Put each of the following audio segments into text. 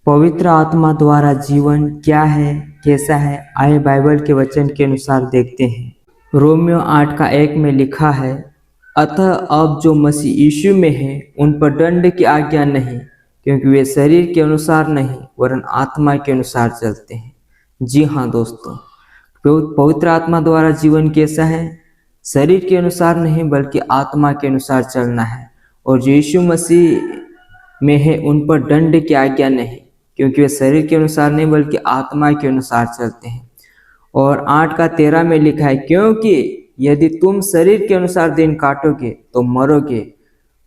पवित्र आत्मा द्वारा जीवन क्या है, कैसा है, आइए बाइबल के वचन के अनुसार देखते हैं। रोमियो 8:1 में लिखा है, अतः अब जो मसीह यीशु में है उन पर दंड की आज्ञा नहीं, क्योंकि वे शरीर के अनुसार नहीं वरन आत्मा के अनुसार चलते हैं। जी हाँ दोस्तों, पवित्र आत्मा द्वारा जीवन कैसा है? शरीर के अनुसार नहीं बल्कि आत्मा के अनुसार चलना है। और जो यीशु मसीह में है उन पर दंड की आज्ञा नहीं, क्योंकि वे शरीर के अनुसार नहीं बल्कि आत्मा के अनुसार चलते हैं। और 8:13 में लिखा है, क्योंकि यदि तुम शरीर के अनुसार दिन काटोगे तो मरोगे,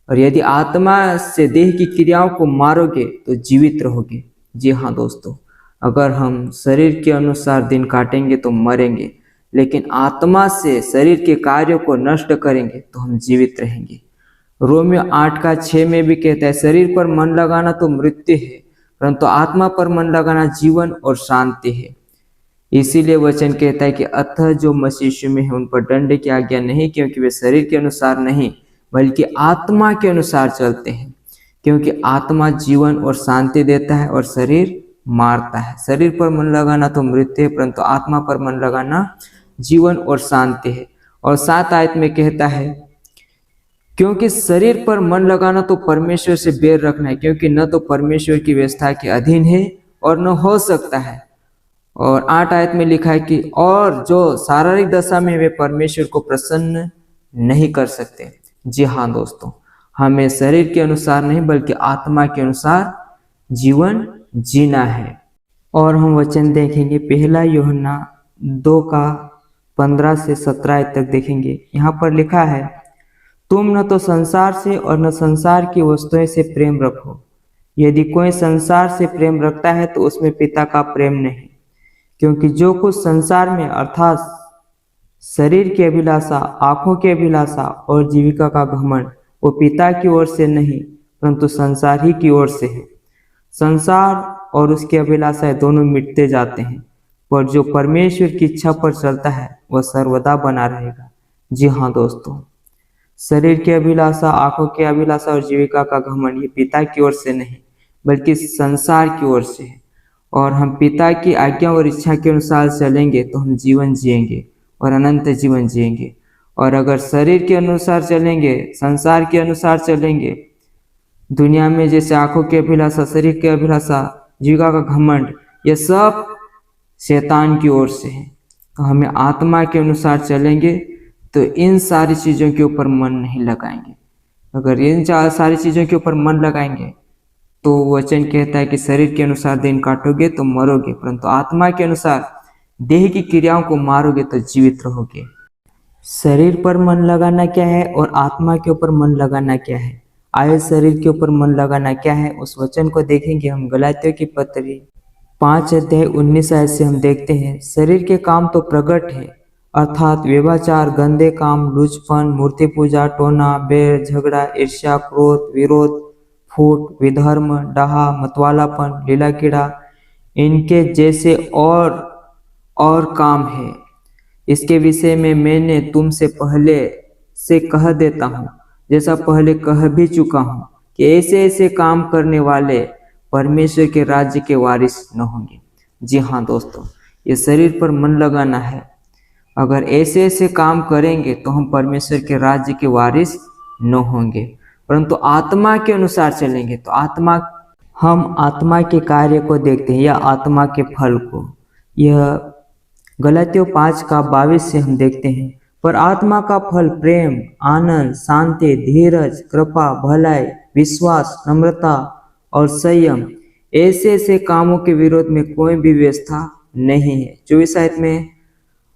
और यदि आत्मा से देह की क्रियाओं को मारोगे तो जीवित रहोगे। जी हाँ दोस्तों, अगर हम शरीर के अनुसार दिन काटेंगे तो मरेंगे, लेकिन आत्मा से शरीर के कार्यों को नष्ट करेंगे तो हम जीवित रहेंगे। रोमियो 8:6 में भी कहता है, शरीर पर मन लगाना तो मृत्यु है, परंतु आत्मा पर मन लगाना जीवन और शांति है। इसीलिए वचन कहता है कि अतः जो मसीह यीशु में है उन पर दंड की आज्ञा नहीं, क्योंकि वे शरीर के अनुसार नहीं बल्कि आत्मा के अनुसार चलते हैं। क्योंकि आत्मा जीवन और शांति देता है और शरीर मारता है। शरीर पर मन लगाना तो मृत्यु है, परंतु आत्मा पर मन लगाना जीवन और शांति है। और 7 आयत में कहता है, क्योंकि शरीर पर मन लगाना तो परमेश्वर से बैर रखना है, क्योंकि न तो परमेश्वर की व्यवस्था के अधीन है और न हो सकता है। और 8 आयत में लिखा है कि और जो शारीरिक दशा में वे परमेश्वर को प्रसन्न नहीं कर सकते। जी हाँ दोस्तों, हमें शरीर के अनुसार नहीं बल्कि आत्मा के अनुसार जीवन जीना है। और हम वचन देखेंगे 1 यूहन्ना 2:15 से 17 आयत तक देखेंगे। यहाँ पर लिखा है, तुम न तो संसार से और न संसार की वस्तुएं से प्रेम रखो। यदि कोई संसार से प्रेम रखता है तो उसमें पिता का प्रेम नहीं, क्योंकि जो कुछ संसार में अर्थात शरीर की अभिलाषा, आंखों की अभिलाषा और जीविका का घमंड, वो पिता की ओर से नहीं परंतु संसार ही की ओर से है। संसार और उसकी अभिलाषाएं दोनों मिटते जाते हैं, पर जो परमेश्वर की इच्छा पर चलता है वह सर्वदा बना रहेगा। जी हाँ दोस्तों, शरीर की अभिलाषा, आंखों की अभिलाषा और जीविका का घमंड ये पिता की ओर से नहीं बल्कि संसार की ओर से है। और हम पिता की आज्ञा और इच्छा के अनुसार चलेंगे तो हम जीवन जिएंगे और अनंत जीवन जिएंगे। और अगर शरीर के अनुसार चलेंगे, संसार के अनुसार चलेंगे, दुनिया में जैसे आंखों की अभिलाषा, शरीर की अभिलाषा, जीविका का घमंड, ये सब शैतान की ओर से है। तो हमें आत्मा के अनुसार चलेंगे तो इन सारी चीज़ों के ऊपर मन नहीं लगाएंगे। अगर इन सारी चीज़ों के ऊपर मन लगाएंगे तो वचन कहता है कि शरीर के अनुसार दिन काटोगे तो मरोगे, परंतु आत्मा के अनुसार देह की क्रियाओं को मारोगे तो जीवित रहोगे। शरीर पर मन लगाना क्या है और आत्मा के ऊपर मन लगाना क्या है? आए शरीर के ऊपर मन लगाना क्या है, उस वचन को देखेंगे हम। गलातियों की पत्री 5:19 आयत से हम देखते हैं, शरीर के काम तो प्रकट है, अर्थात व्यभिचार, गंदे काम, लुचपन, मूर्ति पूजा, टोना, बैर, झगड़ा, ईर्ष्या, क्रोध, विरोध, फूट, विधर्म, डाहा, मतवालापन, लीला कीड़ा, इनके जैसे और काम है। इसके विषय में मैंने तुमसे पहले से कह देता हूँ, जैसा पहले कह भी चुका हूँ, कि ऐसे ऐसे काम करने वाले परमेश्वर के राज्य के वारिस न होंगे। जी हाँ दोस्तों, ये शरीर पर मन लगाना है। अगर ऐसे ऐसे काम करेंगे तो हम परमेश्वर के राज्य के वारिस न होंगे, परंतु आत्मा के अनुसार चलेंगे तो हम आत्मा के कार्य को देखते हैं या आत्मा के फल को। यह गलातियों 5:22 से हम देखते हैं, पर आत्मा का फल प्रेम, आनंद, शांति, धीरज, कृपा, भलाई, विश्वास, नम्रता और संयम, ऐसे ऐसे कामों के विरोध में कोई भी व्यवस्था नहीं है। 24 आयत में,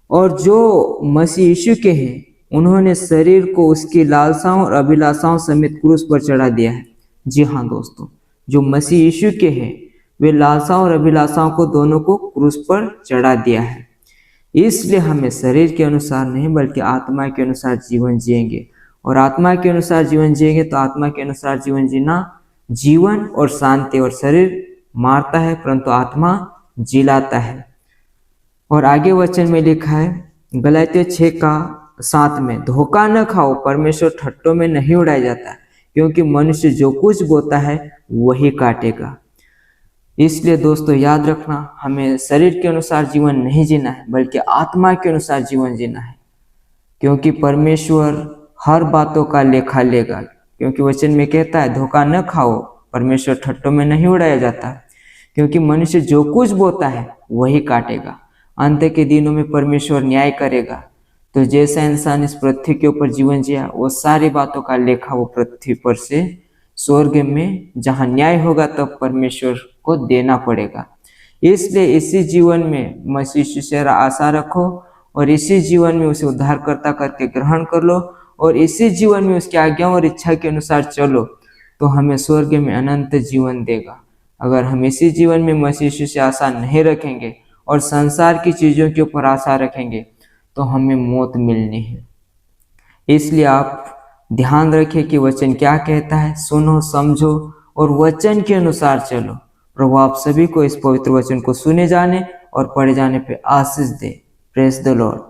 और जो मसीह यीशु के हैं उन्होंने शरीर को उसकी लालसाओं और अभिलाषाओं समेत क्रूस पर चढ़ा दिया है। जी हाँ दोस्तों, जो मसीह यीशु के हैं वे लालसाओं और अभिलाषाओं को दोनों को क्रूस पर चढ़ा दिया है। इसलिए हमें शरीर के अनुसार नहीं बल्कि आत्मा के अनुसार जीवन जिएंगे। और आत्मा के अनुसार जीवन जिएंगे तो आत्मा के अनुसार जीवन जीना जीवन और शांति। और शरीर मारता है परंतु आत्मा जिलाता है। और आगे वचन में लिखा है गलातियों 6:7 में, धोखा न खाओ, परमेश्वर ठट्टों में नहीं उड़ाया जाता, क्योंकि मनुष्य जो कुछ बोता है वही काटेगा। इसलिए दोस्तों याद रखना, हमें शरीर के अनुसार जीवन नहीं जीना है बल्कि आत्मा के अनुसार जीवन जीना है, क्योंकि परमेश्वर हर बातों का लेखा लेगा। क्योंकि वचन में कहता है धोखा न खाओ, परमेश्वर ठट्टों में नहीं उड़ाया जाता, क्योंकि मनुष्य जो कुछ बोता है वही काटेगा। अंत के दिनों में परमेश्वर न्याय करेगा। तो जैसा इंसान इस पृथ्वी के ऊपर जीवन जिया, वो सारी बातों का लेखा वो पृथ्वी पर से स्वर्ग में जहाँ न्याय होगा तब परमेश्वर को देना पड़ेगा। इसलिए इसी जीवन में मसीह यीशु से आशा रखो और इसी जीवन में उसे उद्धारकर्ता करके ग्रहण कर लो और इसी जीवन में उसकी आज्ञा और इच्छा के अनुसार चलो, तो हमें स्वर्ग में अनंत जीवन देगा। अगर हम इसी जीवन में मसीह यीशु से आशा नहीं रखेंगे और संसार की चीज़ों के ऊपर आशा रखेंगे तो हमें मौत मिलनी है। इसलिए आप ध्यान रखें कि वचन क्या कहता है, सुनो, समझो और वचन के अनुसार चलो। प्रभु आप सभी को इस पवित्र वचन को सुने जाने और पढ़े जाने पे आशीष दे। Praise the Lord.